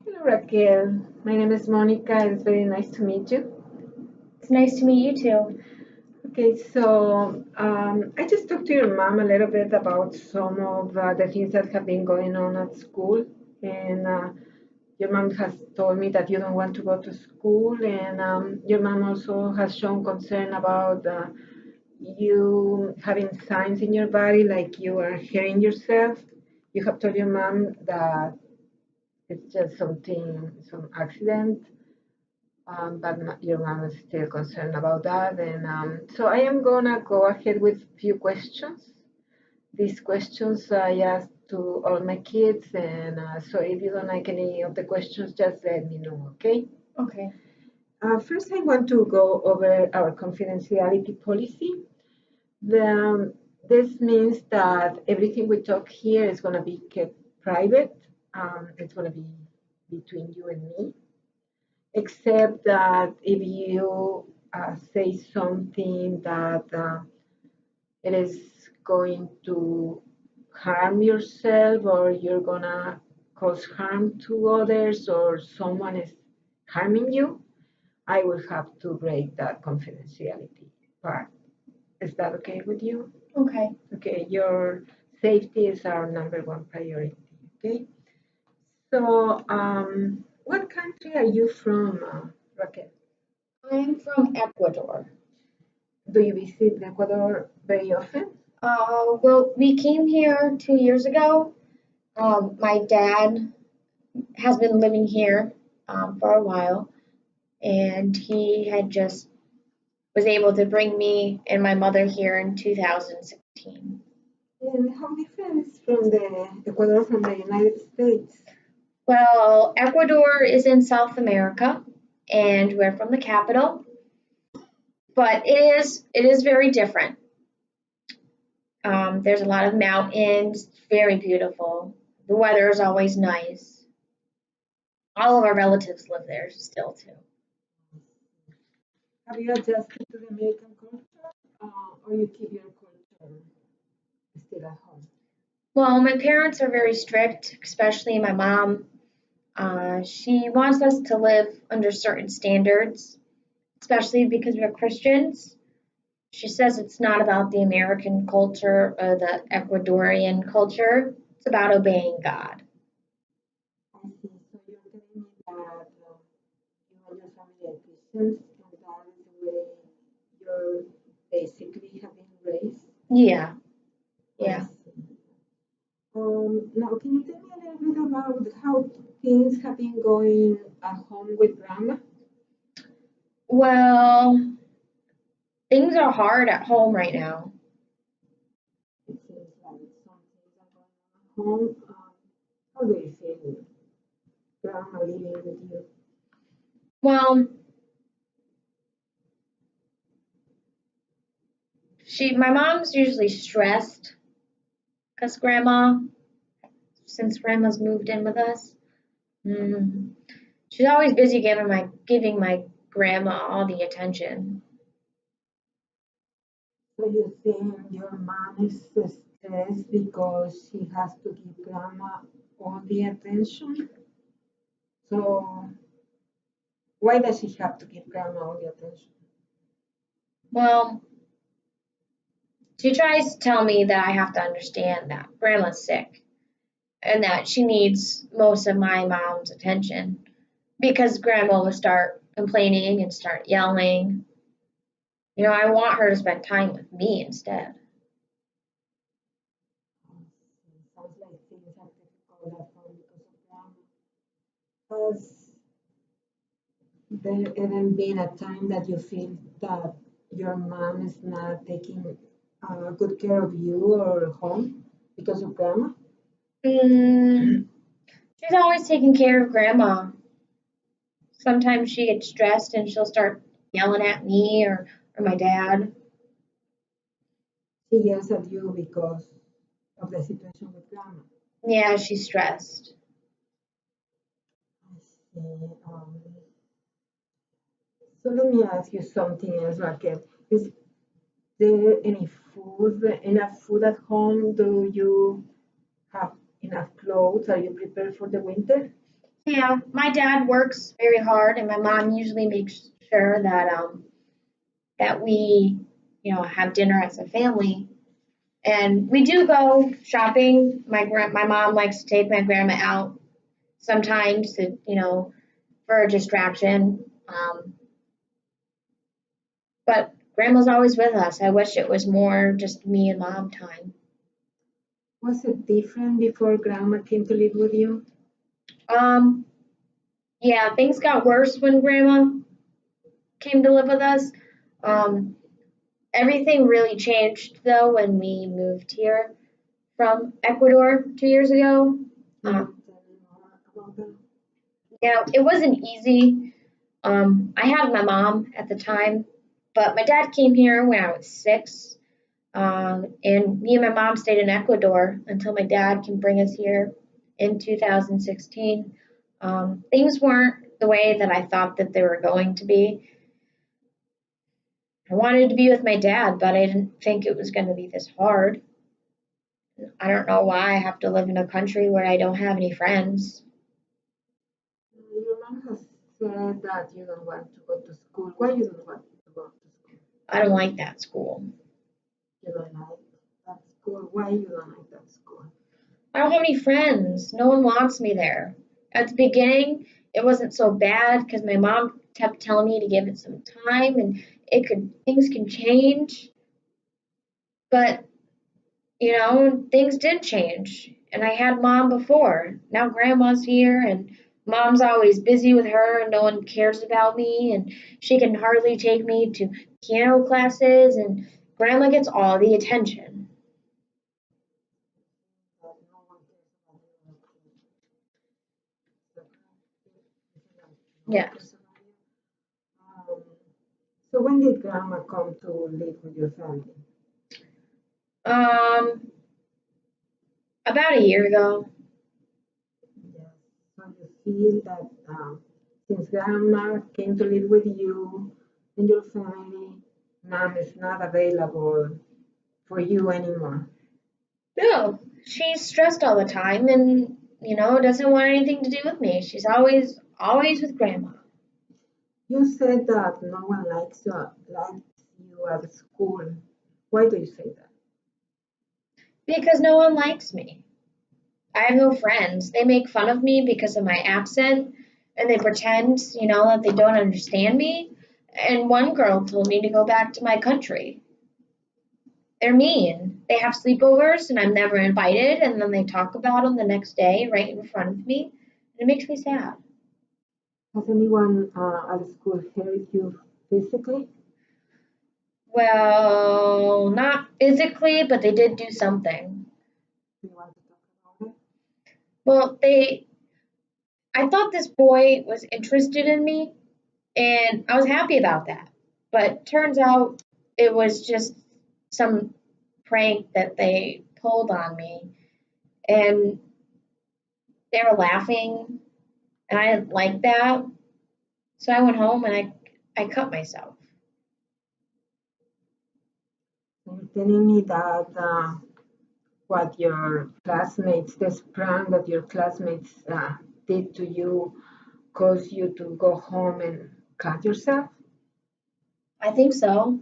Hello, Raquel. My name is Monica. It's very nice to meet you. It's nice to meet you too. Okay, so I just talked to your mom a little bit about some of the things that have been going on at school, and your mom has told me that you don't want to go to school, and your mom also has shown concern about you having signs in your body like you are hurting yourself. You have told your mom that it's just some accident, but your mom is still concerned about that. And so I am gonna go ahead with a few questions. These questions I asked to all my kids, and so if you don't like any of the questions, just let me know, okay? Okay. First, I want to go over our confidentiality policy. This means that everything we talk here is going to be kept private. It's going to be between you and me, except that if you say something that it is going to harm yourself or you're gonna cause harm to others or someone is harming you, I will have to break that confidentiality part. Is that okay with you? Okay. Okay, your safety is our number one priority. Okay, so what country are you from, Raquel? I'm from Ecuador. Do you visit Ecuador very often? Well, we came here 2 years ago. My dad has been living here for a while, and he had just was able to bring me and my mother here in 2016. And how different is from the Ecuador from the United States? Well, Ecuador is in South America, and we're from the capital, but it is very different. There's a lot of mountains, very beautiful. The weather is always nice. All of our relatives live there still too. Have you adjusted to the American culture, or you keep your culture still at home? Well, my parents are very strict, especially my mom. She wants us to live under certain standards, especially because we're Christians. She says it's not about the American culture or the Ecuadorian culture. It's about obeying God. I see. So you're telling me that you and your family are Christians, and that is the way you're basically have been raised. Yeah, I yeah. see. Now, can you tell me a little bit about how things have been going at home with grandma? Well, things are hard at home right now. It seems like some things are going on at home. How do you feel with grandma living with you? Well, my mom's usually stressed because since grandma's moved in with us, mm, she's always busy giving my grandma all the attention. So you think your mom is stressed because she has to give grandma all the attention? So why does she have to give grandma all the attention? Well, she tries to tell me that I have to understand that grandma's sick and that she needs most of my mom's attention because grandma will start complaining and start yelling. I want her to spend time with me instead. Sounds like things are difficult at home because of grandma. Has there ever been a time that you feel that your mom is not taking good care of you or home because of grandma? Mm, she's always taking care of grandma. Sometimes she gets stressed and she'll start yelling at me or my dad. She yells at you because of the situation with grandma. Yeah, she's stressed. I see. So let me ask you something else, Raquel. Is there enough food at home? Do you have enough clothes? Are you prepared for the winter? Yeah, my dad works very hard, and my mom usually makes sure that we, have dinner as a family. And we do go shopping. My mom likes to take my grandma out sometimes for a distraction. But grandma's always with us. I wish it was more just me and mom time. Was it different before grandma came to live with you? Um, yeah, things got worse when grandma came to live with us. Um, Everything really changed though when we moved here from Ecuador 2 years ago. Can Uh, you tell me more about that? it wasn't easy. I had my mom at the time, but my dad came here when I was 6. And me and my mom stayed in Ecuador until my dad can bring us here in 2016. Things weren't the way that I thought that they were going to be. I wanted to be with my dad, but I didn't think it was going to be this hard. I don't know why I have to live in a country where I don't have any friends. Your mom has said that you don't want to go to school. Why you don't want to go to school? I don't like that school. You don't like that school. Why you don't like that school? I don't have any friends. No one wants me there. At the beginning, it wasn't so bad because my mom kept telling me to give it some time and things can change. But, things did change. And I had mom before. Now grandma's here and mom's always busy with her and no one cares about me and she can hardly take me to piano classes and grandma gets all the attention. That no one cares about you. So, you think that no one cares Yes. about you? So when did grandma come to live with your family? Um, about a year ago. Yes. So you feel that since grandma came to live with you and your family, mom is not available for you anymore. No, she's stressed all the time and, doesn't want anything to do with me. She's always with grandma. You said that no one likes you at school. Why do you say that? Because no one likes me. I have no friends. They make fun of me because of my accent and they pretend, that they don't understand me. And one girl told me to go back to my country. They're mean. They have sleepovers and I'm never invited and then they talk about them the next day right in front of me. And it makes me sad. Has anyone at school hurt you physically? Well, not physically, but they did do something. Do you want to talk about it? Well, I thought this boy was interested in me, and I was happy about that. But turns out it was just some prank that they pulled on me, and they were laughing, and I didn't like that. So I went home and I cut myself. So you're telling me that what your classmates, this prank that your classmates did to you, caused you to go home and cut yourself? I think so.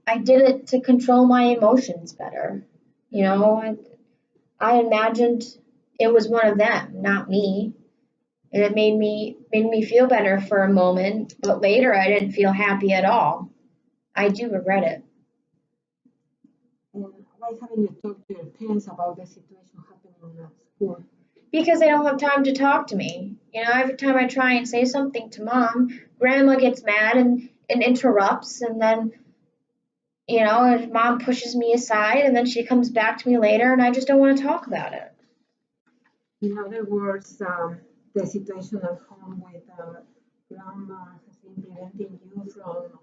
I did it to control my emotions better. You know, I, I imagined it was one of them, not me. And it made me feel better for a moment, but later I didn't feel happy at all. I do regret it And why haven't you talked to your parents about the situation happening at school? because they don't have time to talk to me. Every time I try and say something to mom, grandma gets mad and interrupts, and then mom pushes me aside, and then she comes back to me later, and I just don't want to talk about it. In other words, the situation at home with grandma has been preventing you from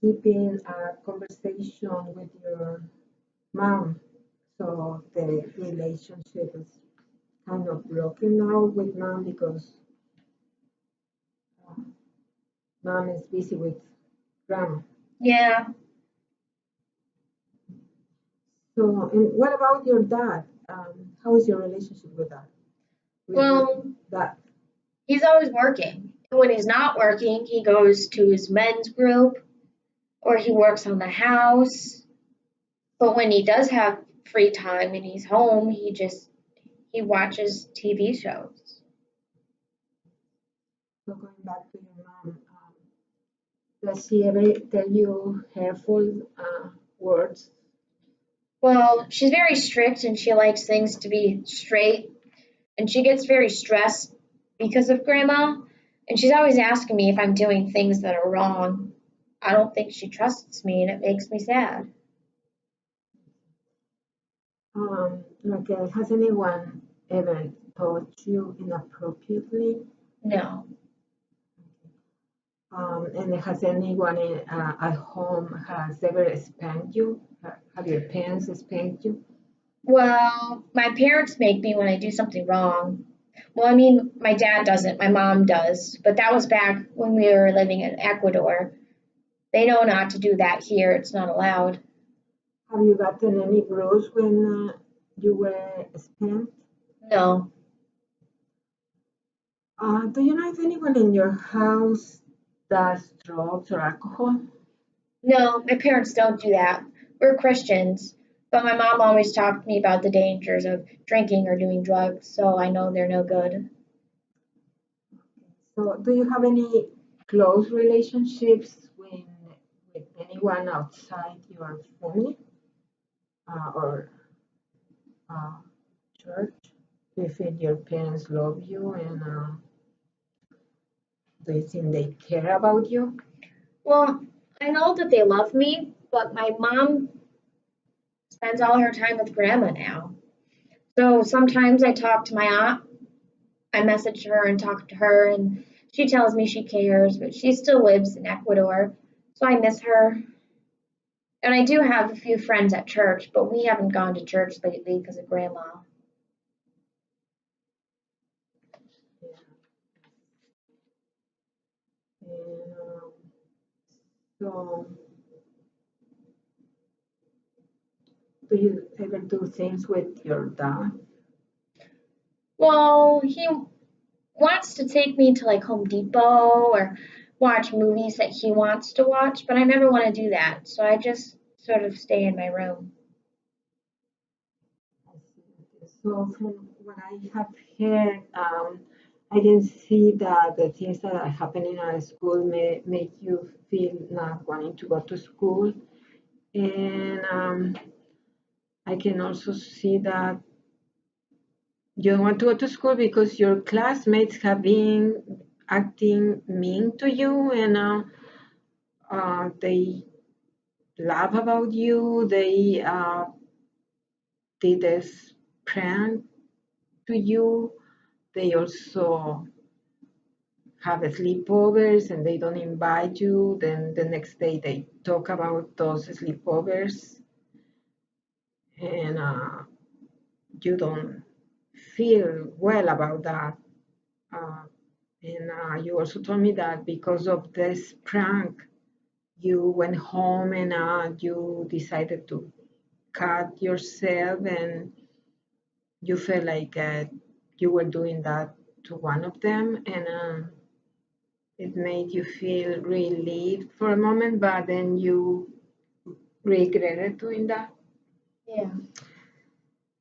keeping a conversation with your mom. So the relationship is kind of broken now with mom because uh, mom is busy with grandma. Yeah. So, and what about your dad? How is your relationship with that? With your Well, dad? He's always working. When he's not working, he goes to his men's group or he works on the house. But when he does have free time and he's home, he watches TV shows. So going back to your mom, does she ever tell you hurtful words? Well, she's very strict and she likes things to be straight and she gets very stressed because of grandma and she's always asking me if I'm doing things that are wrong. I don't think she trusts me and it makes me sad. Raquel, has anyone ever taught you inappropriately? No. And has anyone at home has ever spanked you? Have your parents spanked you? Well, my parents make me when I do something wrong. Well, I mean, my dad doesn't, my mom does, but that was back when we were living in Ecuador. They know not to do that here, it's not allowed. Have you gotten any bruise when you were spanked? No. Do you know if anyone in your house does drugs or alcohol? No, my parents don't do that. We're Christians, but my mom always talked to me about the dangers of drinking or doing drugs, so I know they're no good. So, do you have any close relationships with anyone outside your family or uh, church? Do you feel your parents love you and do you think they care about you? Well, I know that they love me, but my mom spends all her time with grandma now. So sometimes I talk to my aunt, I message her and talk to her, and she tells me she cares, but she still lives in Ecuador, so I miss her. And I do have a few friends at church, but we haven't gone to church lately because of grandma. Yeah. And so, do you ever do things with your dad? Well, he wants to take me to like Home Depot or watch movies that he wants to watch, but I never want to do that. So I just sort of stay in my room. I see. So, from what I have heard, I can see that the things that are happening at school may make you feel not wanting to go to school. And I can also see that you don't want to go to school because your classmates have been acting mean to you and they laugh about you. They did this prank to you. They also have sleepovers and they don't invite you. Then the next day they talk about those sleepovers and you don't feel well about that. Uh, and you also told me that because of this prank, you went home and you decided to cut yourself and you felt like you were doing that to one of them and it made you feel relieved for a moment, but then you regretted doing that. Yeah.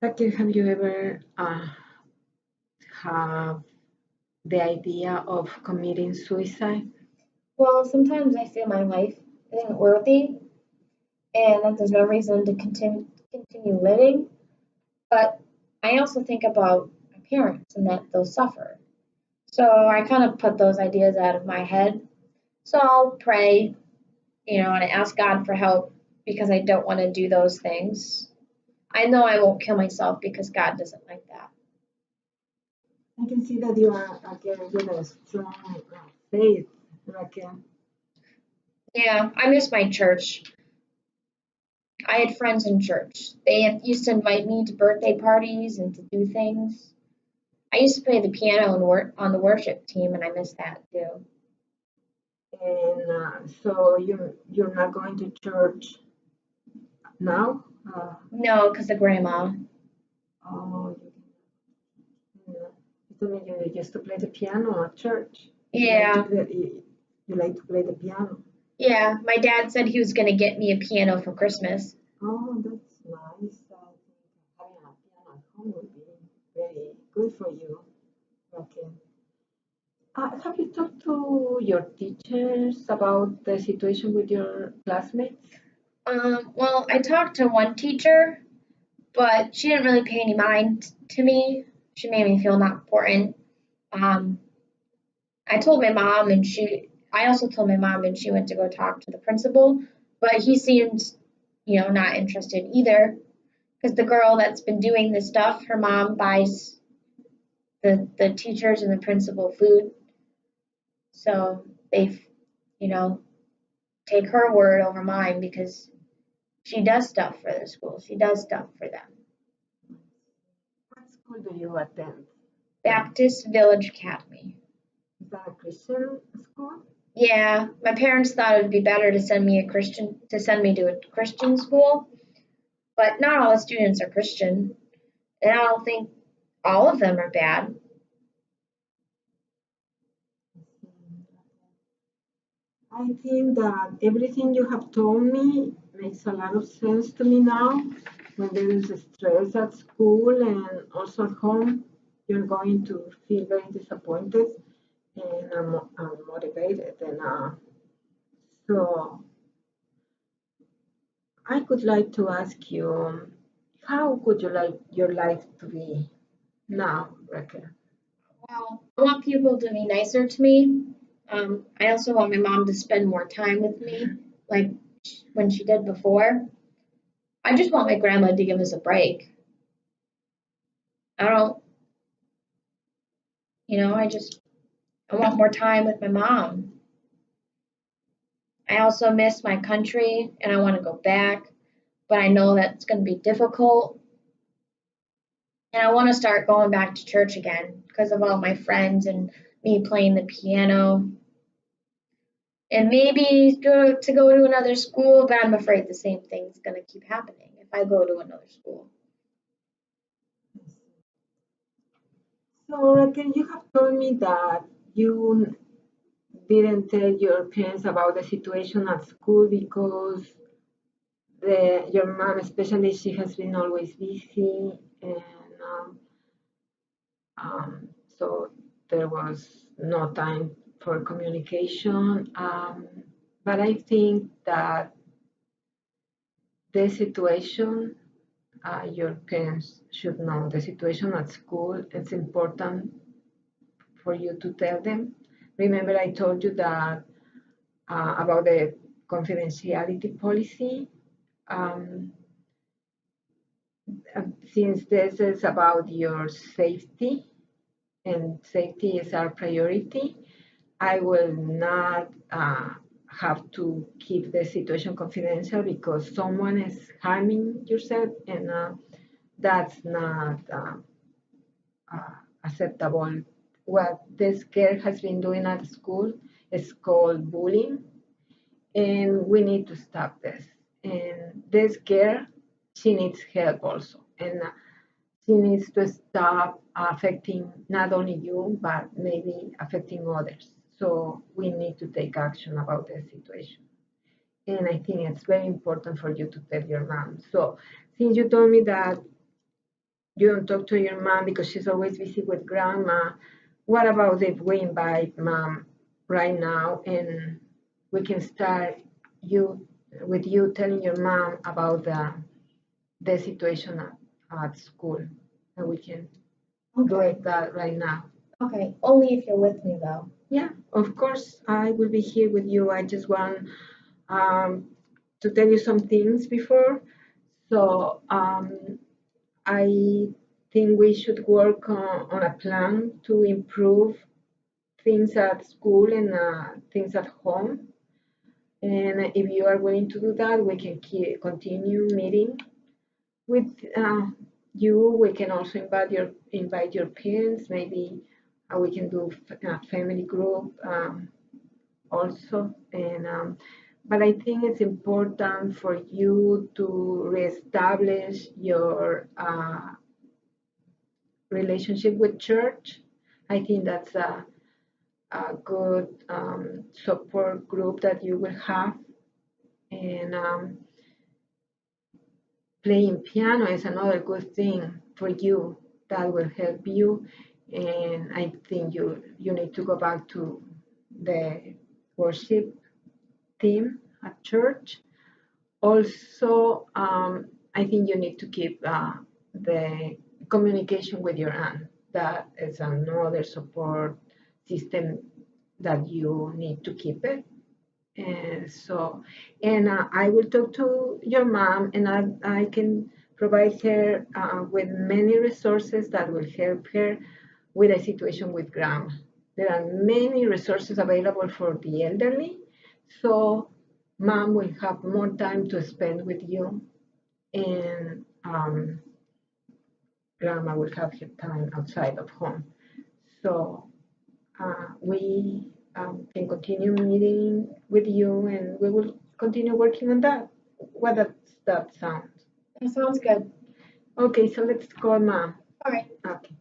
Raquel, have you ever have the idea of committing suicide? Well, sometimes I feel my life isn't worthy and that there's no reason to continue living. But I also think about my parents and that they'll suffer. So I kind of put those ideas out of my head. So I'll pray, and I ask God for help because I don't want to do those things. I know I won't kill myself because God doesn't like that. I can see that you are again with a strong faith, Raquel. Yeah, I miss my church. I had friends in church. They used to invite me to birthday parties and to do things. I used to play the piano and work on the worship team, and I miss that too. And so you're not going to church now? No, because of grandma. Oh, yeah. To me, you used to play the piano at church. Yeah, You like to play the piano. yeah. My dad said he was gonna get me a piano for Christmas. Oh, that's nice. I think having a piano at home would be very good for you. Okay. Have you talked to your teachers about the situation with your classmates? Well, I talked to one teacher, but she didn't really pay any mind to me. She made me feel not important. Um, I told my mom, and I also told my mom, and she went to go talk to the principal, but he seemed, not interested either. Because the girl that's been doing this stuff, her mom buys the teachers and the principal food, so they, you know, take her word over mine because she does stuff for the school. She does stuff for them. What school do you attend? Baptist Village Academy. Is that a Christian school? Yeah, my parents thought it would be better to send me to a Christian school, but not all the students are Christian, and I don't think all of them are bad. I think that everything you have told me makes a lot of sense to me now. When there is stress at school and also at home, you're going to feel very disappointed and unmotivated. And so I would like to ask you, how would you like your life to be now, Raquel? Well, I want people to be nicer to me. I also want my mom to spend more time with me, like when she did before. I just want my grandma to give us a break. I don't, I want more time with my mom. I also miss my country and I want to go back, but I know that's going to be difficult. And I want to start going back to church again because of all my friends and me playing the piano. And maybe go to another school, but I'm afraid the same thing's going to keep happening if I go to another school. So, Raquel, you have told me that you didn't tell your parents about the situation at school because your mom, especially, she has been always busy, and so there was no time for communication. But I think that the situation, your parents should know the situation at school. It's important for you to tell them. Remember, I told you that about the confidentiality policy. Um, since this is about your safety and safety is our priority, I will not have to keep the situation confidential because someone is harming yourself, and that's not acceptable. What this girl has been doing at school is called bullying, and we need to stop this. And this girl, she needs help also, and she needs to stop affecting not only you, but maybe affecting others. So we need to take action about the situation. And I think it's very important for you to tell your mom. So since you told me that you don't talk to your mom because she's always busy with grandma, what about if we invite mom right now and we can start you with you telling your mom about the situation at school, and we can do Okay. it that right now. Okay. Only if you're with me though. Yeah, of course, I will be here with you. I just want um, to tell you some things before. So I think we should work on a plan to improve things at school and things at home. And if you are willing to do that, we can continue meeting with you. We can also invite your parents. Maybe we can do a family group also. And but I think it's important for you to reestablish your relationship with church I think that's a good support group that you will have. And playing piano is another good thing for you that will help you. And I think you need to go back to the worship team at church. Also, I think you need to keep the communication with your aunt. That is another support system that you need to keep it. And so, and I will talk to your mom, and I can provide her with many resources that will help her with a situation with grandma. There are many resources available for the elderly, so mom will have more time to spend with you, and grandma will have her time outside of home. So we can continue meeting with you, and we will continue working on that. What does that sound? That sounds good. Okay, so let's call mom. All right. Okay.